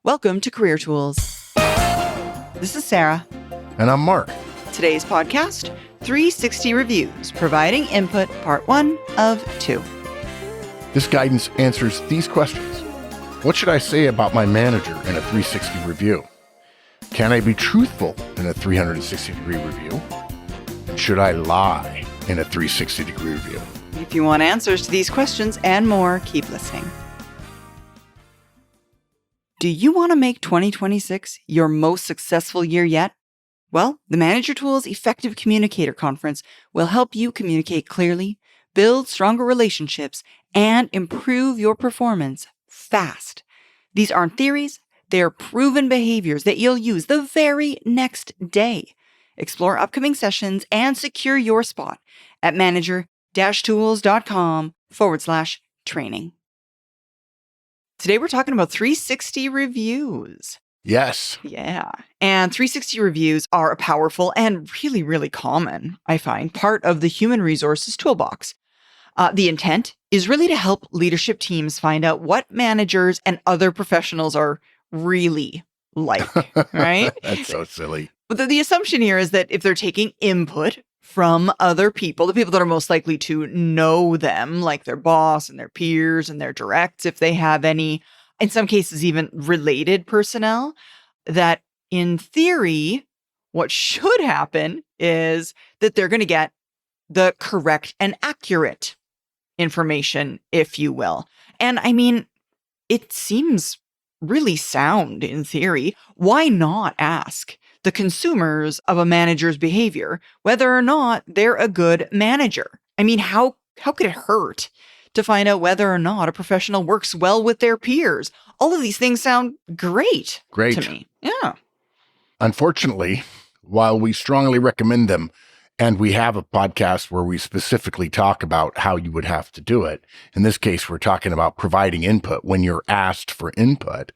Welcome to Career Tools. This is Sarah. And I'm Mark. Today's podcast, 360 Reviews, Providing Input, Part 1 of 2. This guidance answers these questions. What should I say about my manager in a 360 review? Can I be truthful in a 360-degree review? Should I lie in a 360-degree review? If you want answers to these questions and more, keep listening. Do you want to make 2026 your most successful year yet? Well, the Manager Tools Effective Communicator Conference will help you communicate clearly, build stronger relationships, and improve your performance fast. These aren't theories, they are proven behaviors that you'll use the very next day. Explore upcoming sessions and secure your spot at manager-tools.com/training. Today we're talking about 360 reviews. Yes. Yeah. And 360 reviews are a powerful and really, really common, I find, part of the human resources toolbox. The intent is really to help leadership teams find out what managers and other professionals are really like, right? That's so silly. But the assumption here is that if they're taking input from other people, the people that are most likely to know them, like their boss and their peers and their directs, if they have any, in some cases, even related personnel, that in theory, what should happen is that they're going to get the correct and accurate information, if you will. And I mean, it seems really sound in theory. Why not ask the consumers of a manager's behavior whether or not they're a good manager? I mean, how could it hurt to find out whether or not a professional works well with their peers? All of these things sound great to me. Yeah. Unfortunately, while we strongly recommend them, and we have a podcast where we specifically talk about how you would have to do it. In this case, we're talking about providing input when you're asked for input.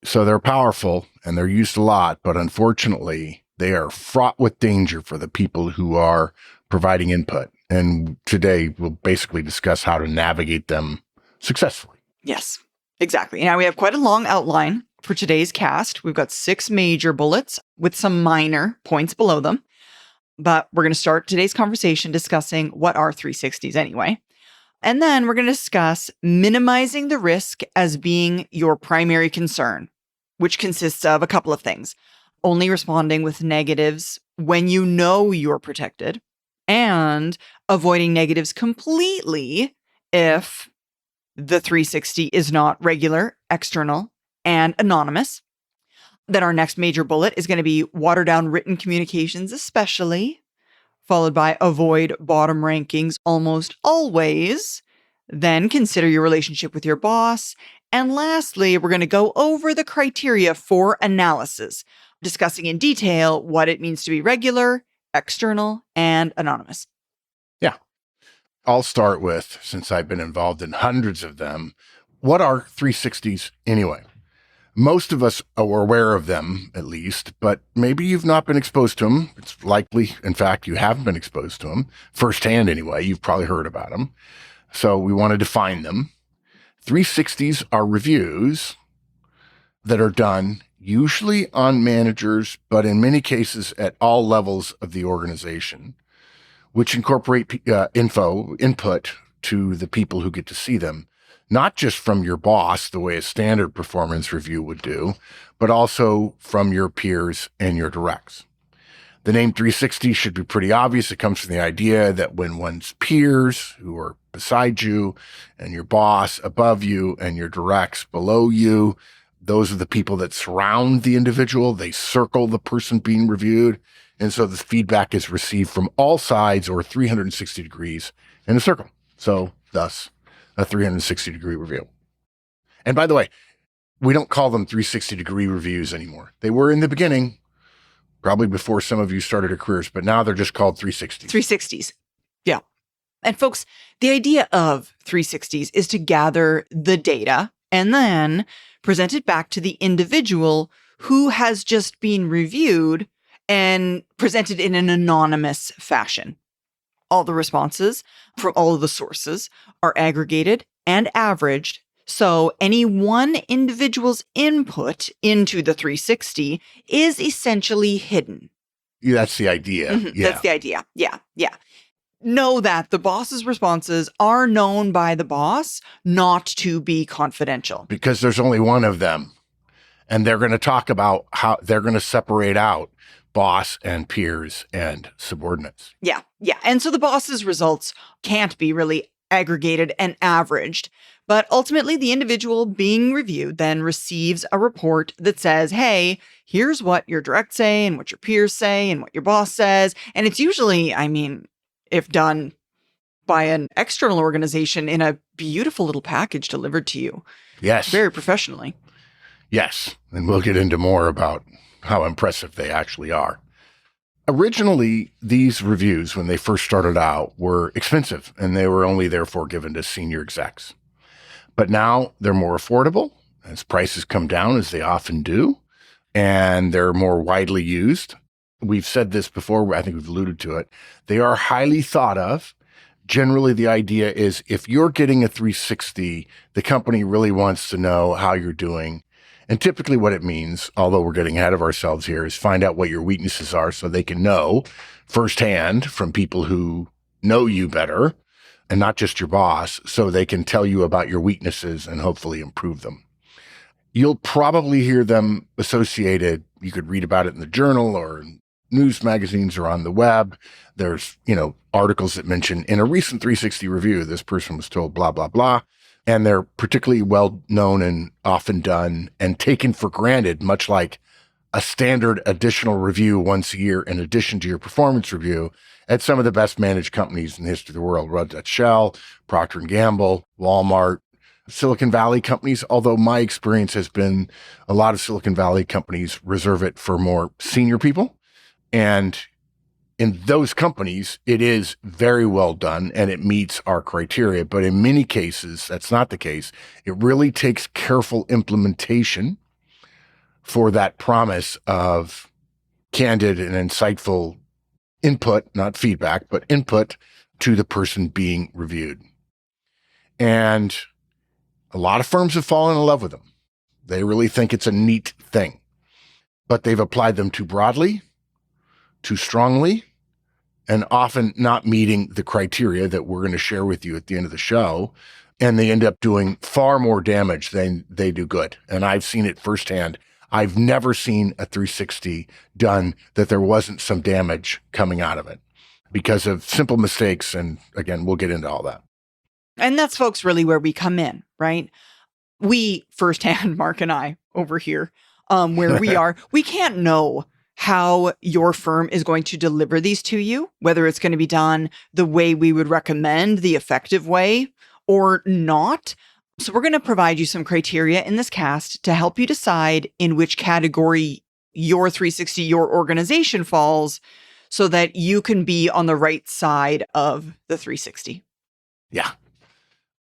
So they're powerful and they're used a lot, but unfortunately, they are fraught with danger for the people who are providing input. And today we'll basically discuss how to navigate them successfully. Yes, exactly. Now we have quite a long outline for today's cast. We've got 6 major bullets with some minor points below them. But we're going to start today's conversation discussing what are 360s anyway. And then we're going to discuss minimizing the risk as being your primary concern, which consists of a couple of things. Only responding with negatives when you know you're protected, and avoiding negatives completely if the 360 is not regular, external, and anonymous. Then our next major bullet is going to be water down written communications, especially, followed by avoid bottom rankings almost always. Then consider your relationship with your boss. And lastly, we're going to go over the criteria for analysis, discussing in detail what it means to be regular, external, and anonymous. Yeah. I'll start with, since I've been involved in hundreds of them, what are 360s anyway? Most of us are aware of them, at least, but maybe you've not been exposed to them. It's likely, in fact, you haven't been exposed to them firsthand anyway. You've probably heard about them. So we want to define them. 360s are reviews that are done usually on managers, but in many cases at all levels of the organization, which incorporate input to the people who get to see them. Not just from your boss, the way a standard performance review would do, but also from your peers and your directs. The name 360 should be pretty obvious. It comes from the idea that when one's peers, who are beside you, and your boss above you, and your directs below you, those are the people that surround the individual. They circle the person being reviewed. And so the feedback is received from all sides or 360 degrees in a circle. So thus, a 360-degree review. And by the way, we don't call them 360-degree reviews anymore. They were in the beginning, probably before some of you started your careers, but now they're just called 360s. 360s. Yeah. And folks, the idea of 360s is to gather the data and then present it back to the individual who has just been reviewed and presented in an anonymous fashion. All the responses from all of the sources are aggregated and averaged So any one individual's input into the 360 is essentially hidden. Yeah, that's the idea. Yeah. That's the idea. Yeah. Know that the boss's responses are known by the boss, not to be confidential. Because there's only one of them. And they're going to talk about how they're going to separate out boss and peers and subordinates. Yeah. And so the boss's results can't be really aggregated and averaged. But ultimately, the individual being reviewed then receives a report that says, hey, here's what your direct say and what your peers say and what your boss says. And it's usually, if done by an external organization, in a beautiful little package delivered to you. Yes. Very professionally. Yes. And we'll get into more about how impressive they actually are. Originally, these reviews, when they first started out, were expensive, and they were only therefore given to senior execs. But now they're more affordable as prices come down, as they often do, and they're more widely used. We've said this before. I think we've alluded to it. They are highly thought of. Generally, the idea is if you're getting a 360, the company really wants to know how you're doing. And typically what it means, although we're getting ahead of ourselves here, is find out what your weaknesses are so they can know firsthand from people who know you better, and not just your boss, so they can tell you about your weaknesses and hopefully improve them. You'll probably hear them associated. You could read about it in the journal or in news magazines or on the web. There's, articles that mention in a recent 360 review, this person was told blah, blah, blah. And they're particularly well known and often done and taken for granted, much like a standard additional review once a year in addition to your performance review at some of the best managed companies in the history of the world. Red Dot Shell, Procter & Gamble, Walmart, Silicon Valley companies, although my experience has been a lot of Silicon Valley companies reserve it for more senior people. And in those companies, it is very well done and it meets our criteria. But in many cases, that's not the case. It really takes careful implementation for that promise of candid and insightful input, not feedback, but input to the person being reviewed. And a lot of firms have fallen in love with them. They really think it's a neat thing, but they've applied them too broadly, too strongly, and often not meeting the criteria that we're going to share with you at the end of the show. And they end up doing far more damage than they do good. And I've seen it firsthand. I've never seen a 360 done that there wasn't some damage coming out of it because of simple mistakes. And again, we'll get into all that. And that's, folks, really where we come in, right? We firsthand, Mark and I over here, where we are, we can't know how your firm is going to deliver these to you, whether it's going to be done the way we would recommend, the effective way, or not. So we're going to provide you some criteria in this cast to help you decide in which category your 360, your organization falls, so that you can be on the right side of the 360. Yeah.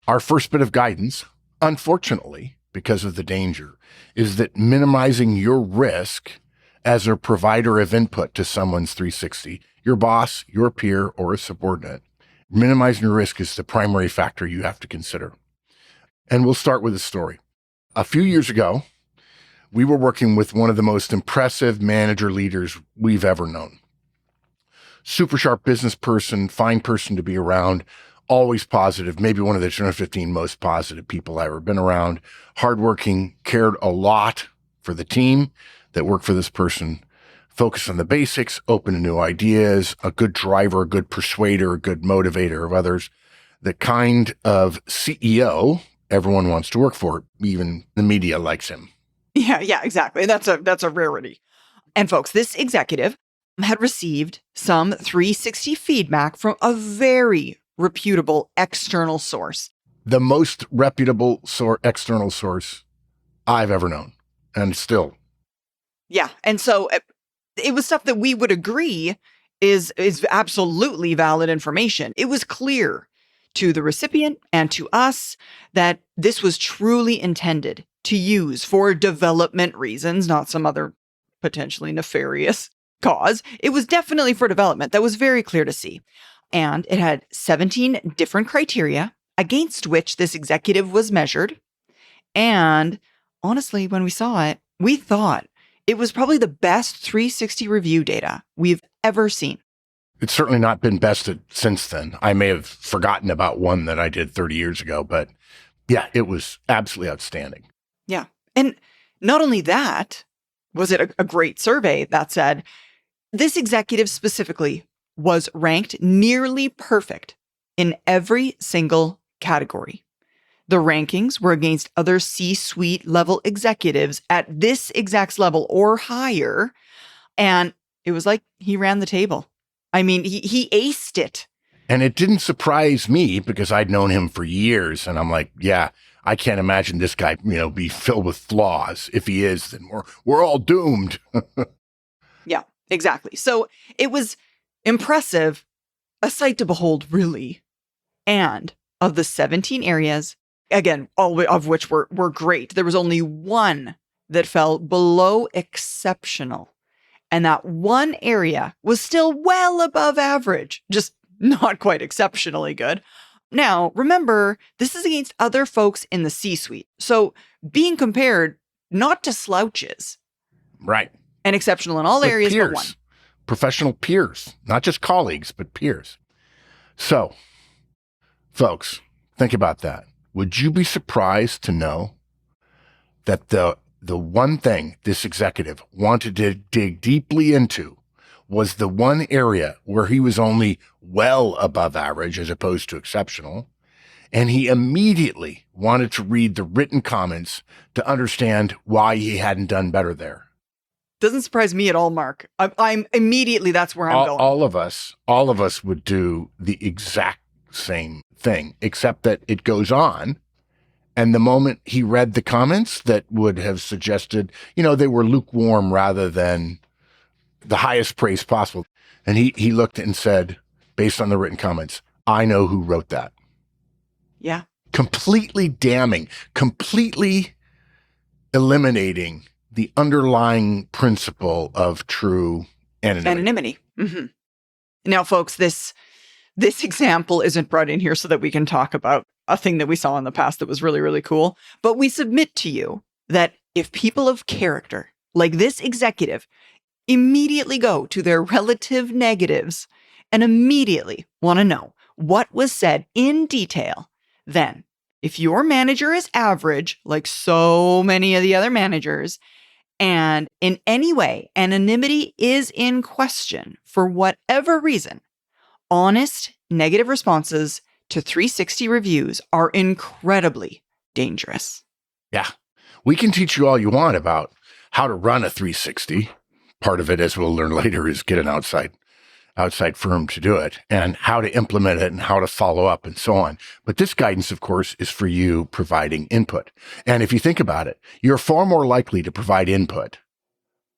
Our first bit of guidance, unfortunately, because of the danger, is that minimizing your risk as a provider of input to someone's 360, your boss, your peer, or a subordinate, minimizing your risk is the primary factor you have to consider. And we'll start with a story. A few years ago, we were working with one of the most impressive manager leaders we've ever known. Super sharp business person, fine person to be around, always positive, maybe one of the 10 or 15 most positive people I've ever been around, hardworking, cared a lot for the team that worked for this person, focused on the basics, open to new ideas, a good driver, a good persuader, a good motivator of others, the kind of CEO everyone wants to work for. Even the media likes him. Yeah, exactly. That's a rarity. And folks, this executive had received some 360 feedback from a very reputable external source. The most reputable external source I've ever known, and still. Yeah. And so it was stuff that we would agree is absolutely valid information. It was clear to the recipient and to us that this was truly intended to use for development reasons, not some other potentially nefarious cause. It was definitely for development. That was very clear to see. And it had 17 different criteria against which this executive was measured. And honestly, when we saw it, we thought it was probably the best 360 review data we've ever seen. It's certainly not been bested since then. I may have forgotten about one that I did 30 years ago, but yeah, it was absolutely outstanding. Yeah. And not only that, was it a great survey that said this executive specifically was ranked nearly perfect in every single category. The rankings were against other C-suite level executives at this exact level or higher. And it was like he ran the table. I mean, he aced it. And it didn't surprise me because I'd known him for years. And I'm like, yeah, I can't imagine this guy, be filled with flaws. If he is, then we're all doomed. Yeah, exactly. So it was impressive, a sight to behold, really. And of the 17 areas, again, all of which were great, there was only one that fell below exceptional. And that one area was still well above average, just not quite exceptionally good. Now, remember, this is against other folks in the C-suite. So being compared not to slouches. Right. And exceptional in all But areas peers, but one. professional peers, not just colleagues, but peers. So, folks, think about that. Would you be surprised to know that the one thing this executive wanted to dig deeply into was the one area where he was only well above average as opposed to exceptional. And he immediately wanted to read the written comments to understand why he hadn't done better there. Doesn't surprise me at all, Mark. I'm immediately, that's where I'm going. All of us would do the exact same thing, except that it goes on. And the moment he read the comments that would have suggested, they were lukewarm rather than the highest praise possible. And he looked and said, based on the written comments, I know who wrote that. Yeah. Completely damning, completely eliminating the underlying principle of true anonymity. Mm-hmm. Now, folks, this example isn't brought in here so that we can talk about a thing that we saw in the past that was really, really cool. But we submit to you that if people of character, like this executive, immediately go to their relative negatives and immediately want to know what was said in detail, then if your manager is average, like so many of the other managers, and in any way anonymity is in question for whatever reason, honest negative responses to 360 reviews are incredibly dangerous. Yeah. We can teach you all you want about how to run a 360. Part of it, as we'll learn later, is get an outside firm to do it and how to implement it and how to follow up and so on. But this guidance, of course, is for you providing input. And if you think about it, you're far more likely to provide input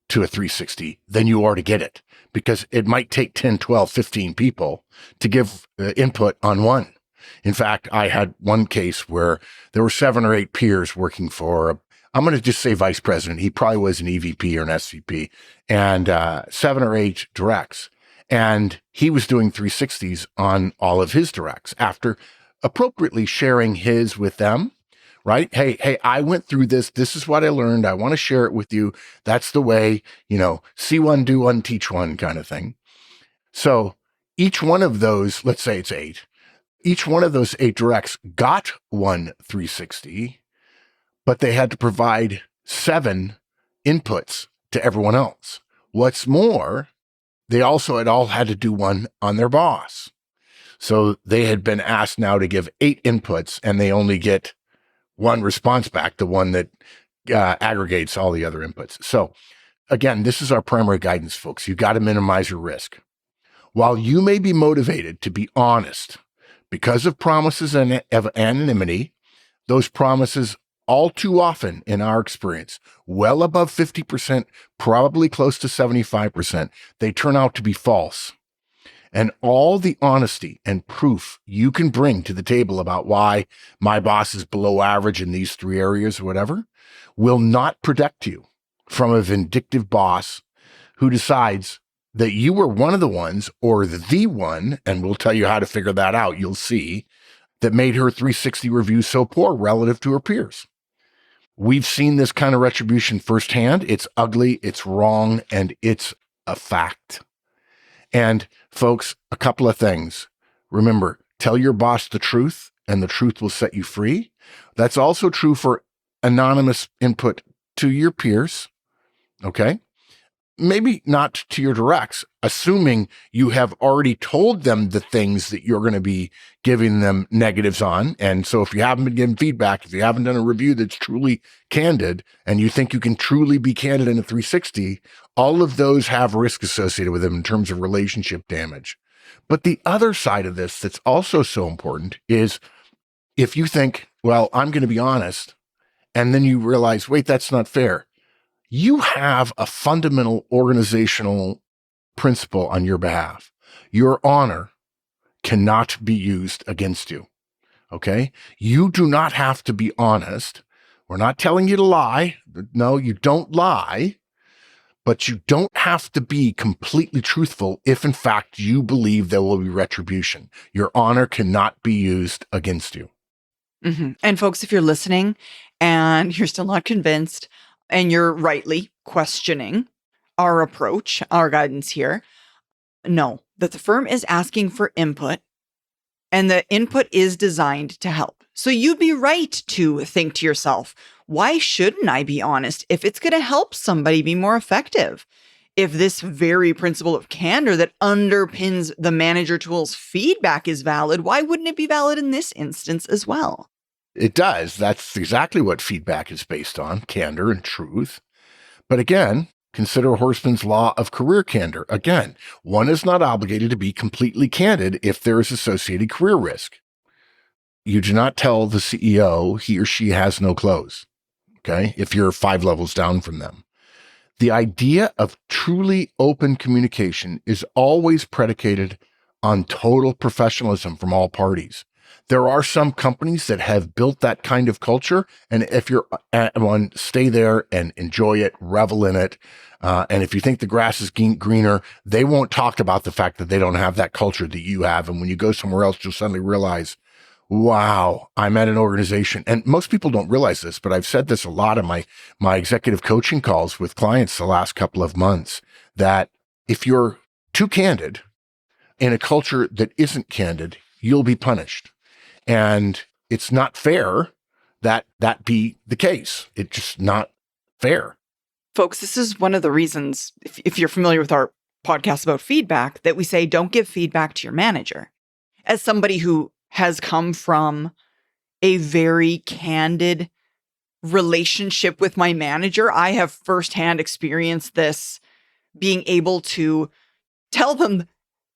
to a 360 than you are to get it, because it might take 10, 12, 15 people to give input on one. In fact, I had one case where there were 7 or 8 peers working for, I'm going to just say vice president. He probably was an EVP or an SVP, and 7 or 8 directs. And he was doing 360s on all of his directs after appropriately sharing his with them, right? Hey, I went through this. This is what I learned. I want to share it with you. That's the way, see one, do one, teach one kind of thing. So each one of those, let's say it's 8, each one of those 8 directs got one 360, but they had to provide 7 inputs to everyone else. What's more, they also had all had to do one on their boss. So they had been asked now to give 8 inputs, and they only get one response back, the one that aggregates all the other inputs. So again, this is our primary guidance, folks. You got to minimize your risk. While you may be motivated to be honest because of promises and of anonymity, those promises all too often, in our experience, well above 50%, probably close to 75%, they turn out to be false. And all the honesty and proof you can bring to the table about why my boss is below average in these 3 areas or whatever will not protect you from a vindictive boss who decides that you were one of the ones or the one, and we'll tell you how to figure that out, you'll see, that made her 360 review so poor relative to her peers. We've seen this kind of retribution firsthand. It's ugly, it's wrong, and it's a fact. And folks, a couple of things. Remember, tell your boss the truth and the truth will set you free. That's also true for anonymous input to your peers. Okay. Maybe not to your directs, assuming you have already told them the things that you're going to be giving them negatives on. And so if you haven't been given feedback, if you haven't done a review that's truly candid, and you think you can truly be candid in a 360, all of those have risk associated with them in terms of relationship damage. But the other side of this that's also so important is if you think, well, I'm going to be honest, and then you realize, wait, that's not fair. You have a fundamental organizational principle on your behalf. Your honor cannot be used against you. Okay? You do not have to be honest. We're not telling you to lie. No, you don't lie, but you don't have to be completely truthful if in fact you believe there will be retribution. Your honor cannot be used against you. Mm-hmm. And folks, if you're listening and you're still not convinced, and you're rightly questioning our approach, our guidance here, know that the firm is asking for input and the input is designed to help. So you'd be right to think to yourself, why shouldn't I be honest if it's going to help somebody be more effective? If this very principle of candor that underpins the manager tool's feedback is valid, why wouldn't it be valid in this instance as well? It does. That's exactly what feedback is based on, candor and truth. But again, consider Horstman's law of career candor. Again, one is not obligated to be completely candid if there is associated career risk. You do not tell the CEO he or she has no clothes, okay, if you're 5 levels down from them. The idea of truly open communication is always predicated on total professionalism from all parties. There are some companies that have built that kind of culture. And if you're at one, stay there and enjoy it, revel in it. And if you think the grass is greener, they won't talk about the fact that they don't have that culture that you have. And when you go somewhere else, you'll suddenly realize, wow, I'm at an organization. And most people don't realize this, but I've said this a lot in my executive coaching calls with clients the last couple of months, that if you're too candid in a culture that isn't candid, you'll be punished. And it's not fair that that be the case. It's just not fair. Folks, this is one of the reasons, if you're familiar with our podcast about feedback, that we say don't give feedback to your manager. As somebody who has come from a very candid relationship with my manager, I have firsthand experienced this, being able to tell them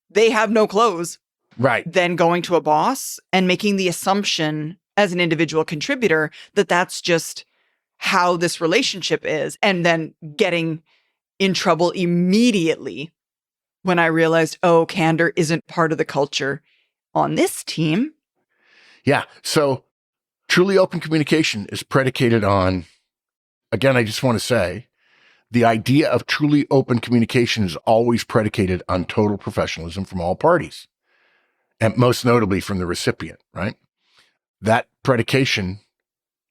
they have no clothes. Right. Then going to a boss and making the assumption as an individual contributor that that's just how this relationship is, and then getting in trouble immediately when I realized, oh, candor isn't part of the culture on this team. Yeah. So truly open communication is predicated on, again, I just want to say, the idea of truly open communication is always predicated on total professionalism from all parties. And most notably from the recipient, right? That predication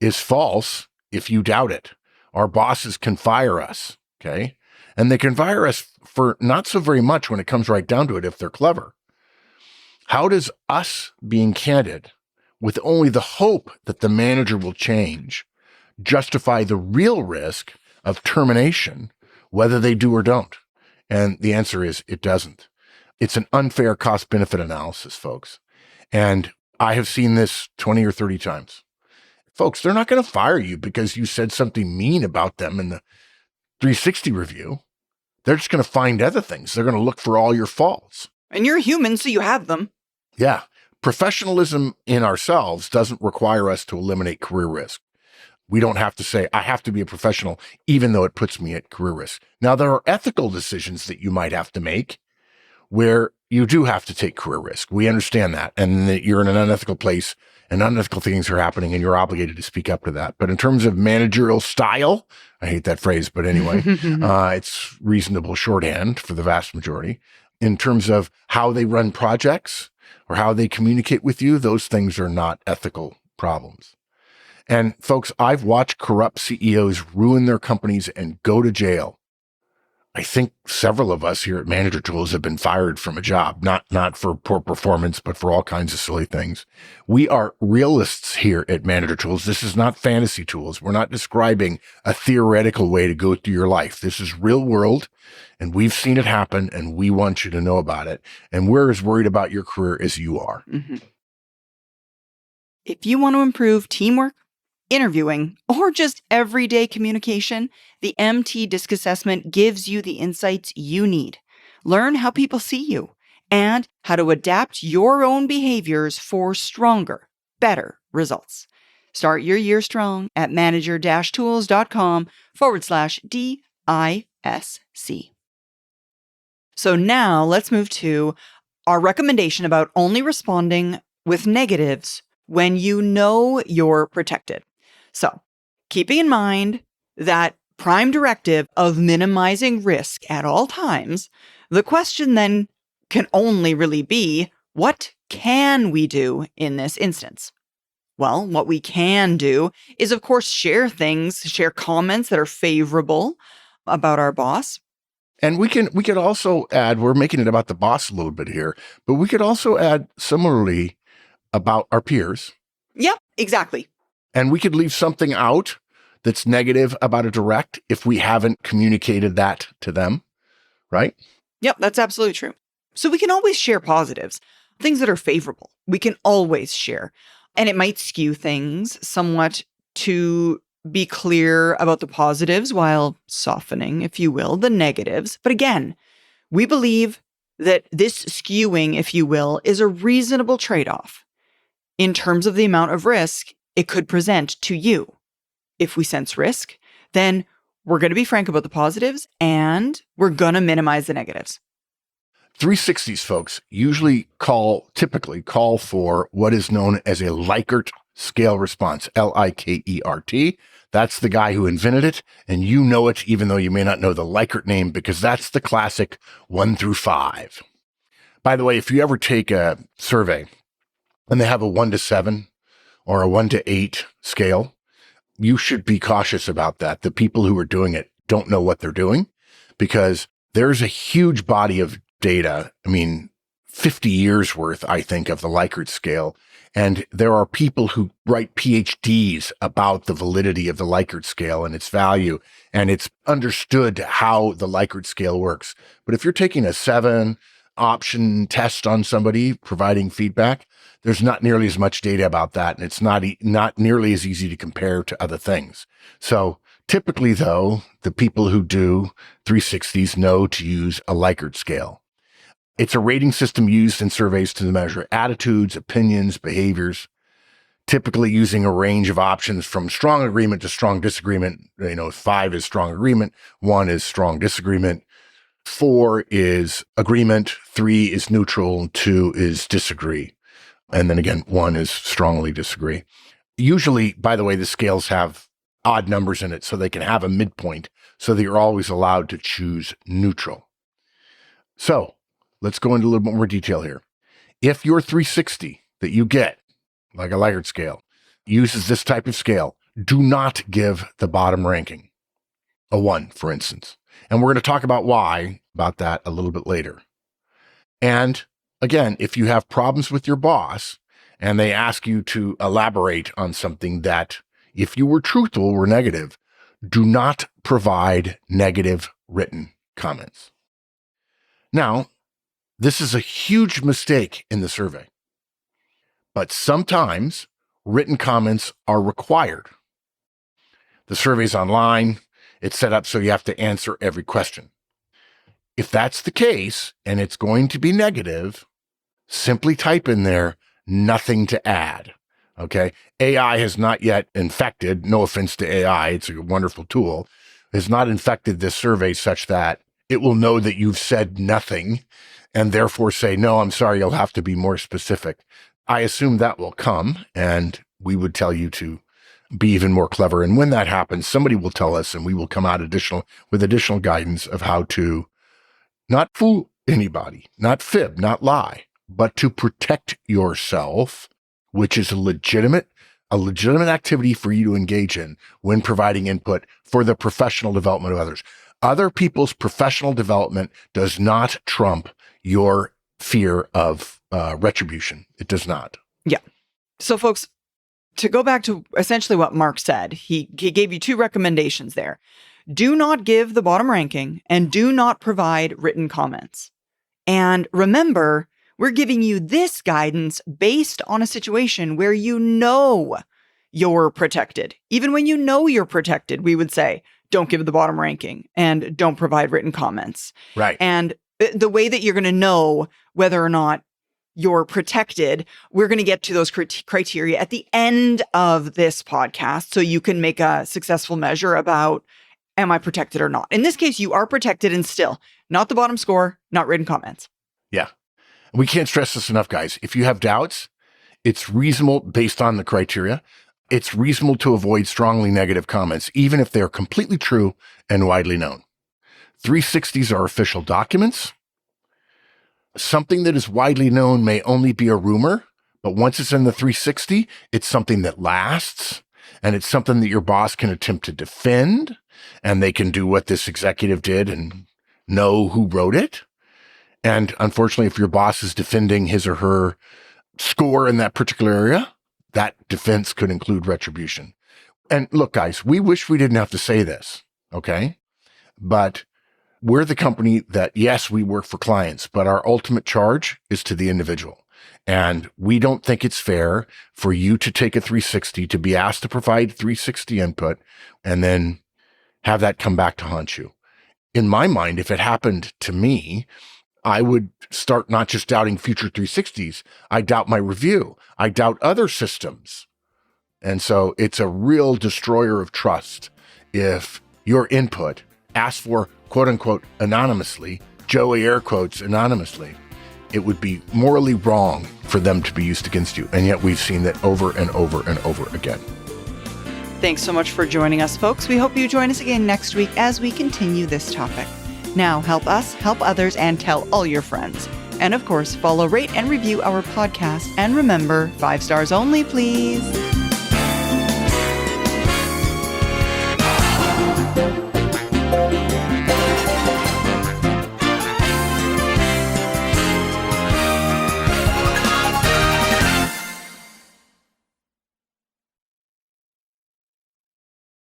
is false if you doubt it. Our bosses can fire us, okay? And they can fire us for not so very much when it comes right down to it if they're clever. How does us being candid with only the hope that the manager will change justify the real risk of termination, whether they do or don't? And the answer is it doesn't. It's an unfair cost-benefit analysis, folks. And I have seen this 20 or 30 times. Folks, they're not going to fire you because you said something mean about them in the 360 review. They're just going to find other things. They're going to look for all your faults. And you're human, so you have them. Yeah. Professionalism in ourselves doesn't require us to eliminate career risk. We don't have to say, I have to be a professional, even though it puts me at career risk. Now, there are ethical decisions that you might have to make where you do have to take career risk. We understand that, and that you're in an unethical place and unethical things are happening and you're obligated to speak up to that. But in terms of managerial style, I hate that phrase, but anyway, it's reasonable shorthand for the vast majority. In terms of how they run projects or how they communicate with you, those things are not ethical problems. And folks, I've watched corrupt CEOs ruin their companies and go to jail. I think several of us here at Manager Tools have been fired from a job, not for poor performance, but for all kinds of silly things. We are realists here at Manager Tools. This is not fantasy tools. We're not describing a theoretical way to go through your life. This is real world, and we've seen it happen, and we want you to know about it. And we're as worried about your career as you are. Mm-hmm. If you want to improve teamwork, interviewing, or just everyday communication, the MT DISC assessment gives you the insights you need. Learn how people see you and how to adapt your own behaviors for stronger, better results. Start your year strong at manager-tools.com/DISC. So now let's move to our recommendation about only responding with negatives when you know you're protected. So, keeping in mind that prime directive of minimizing risk at all times, the question then can only really be, what can we do in this instance? Well, what we can do is, of course, share comments that are favorable about our boss. And we could also add, we're making it about the boss a little bit here, but we could also add similarly about our peers. Yep, exactly. And we could leave something out that's negative about a direct if we haven't communicated that to them, right? Yep, that's absolutely true. So we can always share positives, things that are favorable. We can always share. And it might skew things somewhat to be clear about the positives while softening, if you will, the negatives. But again, we believe that this skewing, if you will, is a reasonable trade-off in terms of the amount of risk it could present to you. If we sense risk, then we're going to be frank about the positives and we're going to minimize the negatives. 360s folks typically call for what is known as a Likert scale response, Likert. That's the guy who invented it, and you know it even though you may not know the Likert name because that's the classic 1 through 5. By the way, if you ever take a survey and they have a 1 to 7 or a 1 to 8 scale, you should be cautious about that. The people who are doing it don't know what they're doing because there's a huge body of data. 50 years worth, I think, of the Likert scale. And there are people who write PhDs about the validity of the Likert scale and its value. And it's understood how the Likert scale works. But if you're taking a 7 option test on somebody providing feedback, there's not nearly as much data about that. And it's not nearly as easy to compare to other things. So typically, though, the people who do 360s know to use a Likert scale. It's a rating system used in surveys to measure attitudes, opinions, behaviors, typically using a range of options from strong agreement to strong disagreement. 5 is strong agreement, 1 is strong disagreement, 4 is agreement, 3 is neutral, 2 is disagree. And then again, 1 is strongly disagree. Usually, by the way, the scales have odd numbers in it so they can have a midpoint so that you're always allowed to choose neutral. So let's go into a little bit more detail here. If your 360 that you get, like a Likert scale, uses this type of scale, do not give the bottom ranking, a 1, for instance. And we're going to talk about why about that a little bit later. And again, if you have problems with your boss and they ask you to elaborate on something that, if you were truthful, were negative, do not provide negative written comments. Now, this is a huge mistake in the survey, but sometimes written comments are required. The survey's online. It's set up so you have to answer every question. If that's the case and it's going to be negative, simply type in there, nothing to add. Okay. AI has not yet infected, no offense to AI, it's a wonderful tool, has not infected this survey such that it will know that you've said nothing and therefore say, no, I'm sorry, you'll have to be more specific. I assume that will come and we would tell you to be even more clever. And when that happens, somebody will tell us and we will come out with additional guidance of how to not fool anybody, not fib, not lie, but to protect yourself, which is a legitimate a legitimate activity for you to engage in when providing input for the professional development of others. Other people's professional development does not trump your fear of retribution. It does not. Yeah. So folks, to go back to essentially what Mark said, he gave you two recommendations there. Do not give the bottom ranking and do not provide written comments. And remember, we're giving you this guidance based on a situation where you know you're protected. Even when you know you're protected, we would say, don't give the bottom ranking and don't provide written comments. Right. And the way that you're going to know whether or not you're protected, we're going to get to those criteria at the end of this podcast so you can make a successful measure about, am I protected or not? In this case, you are protected and still not the bottom score, not written comments. Yeah. We can't stress this enough, guys. If you have doubts, it's reasonable based on the criteria. It's reasonable to avoid strongly negative comments, even if they're completely true and widely known. 360s are official documents. Something that is widely known may only be a rumor, but once it's in the 360, it's something that lasts, and it's something that your boss can attempt to defend, and they can do what this executive did and know who wrote it. And unfortunately, if your boss is defending his or her score in that particular area, that defense could include retribution. And look, guys, we wish we didn't have to say this, okay? But we're the company that, yes, we work for clients, but our ultimate charge is to the individual. And we don't think it's fair for you to take a 360, to be asked to provide 360 input, and then have that come back to haunt you. In my mind, if it happened to me, I would start not just doubting future 360s. I doubt my review. I doubt other systems. And so it's a real destroyer of trust if your input asked for, quote unquote, anonymously, Joey air quotes, anonymously, it would be morally wrong for them to be used against you. And yet we've seen that over and over and over again. Thanks so much for joining us, folks. We hope you join us again next week as we continue this topic. Now, help us, help others, and tell all your friends. And of course, follow, rate, and review our podcast. And remember, 5 stars only, please.